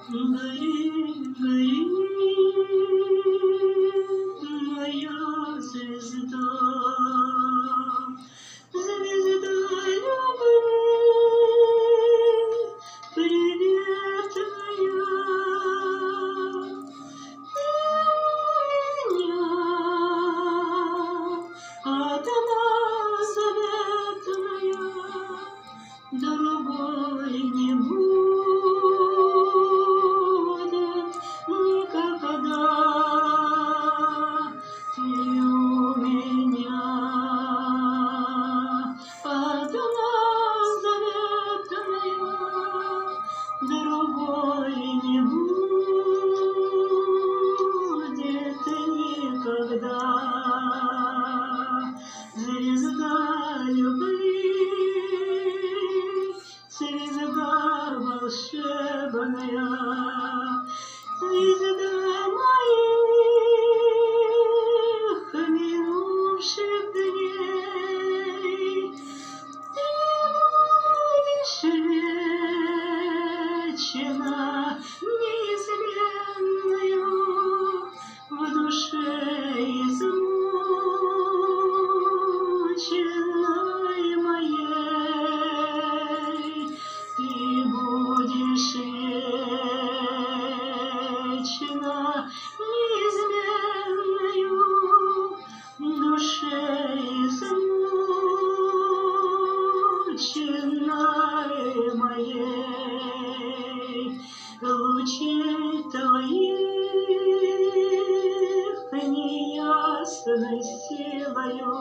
Гори, гори, моя звезда, звезда любви, приветная. Ты меня одна заветная, другой не будет никогда. Ты у меня одна заветная, другой не будет никогда. Звезда любви, звезда волшебная, звезда моих минувших дней. Ты будешь вечно неизменною в душе измученной моей. Ты будешь вечно неизменною в душе измученной моей. Лучей твоих неясной силою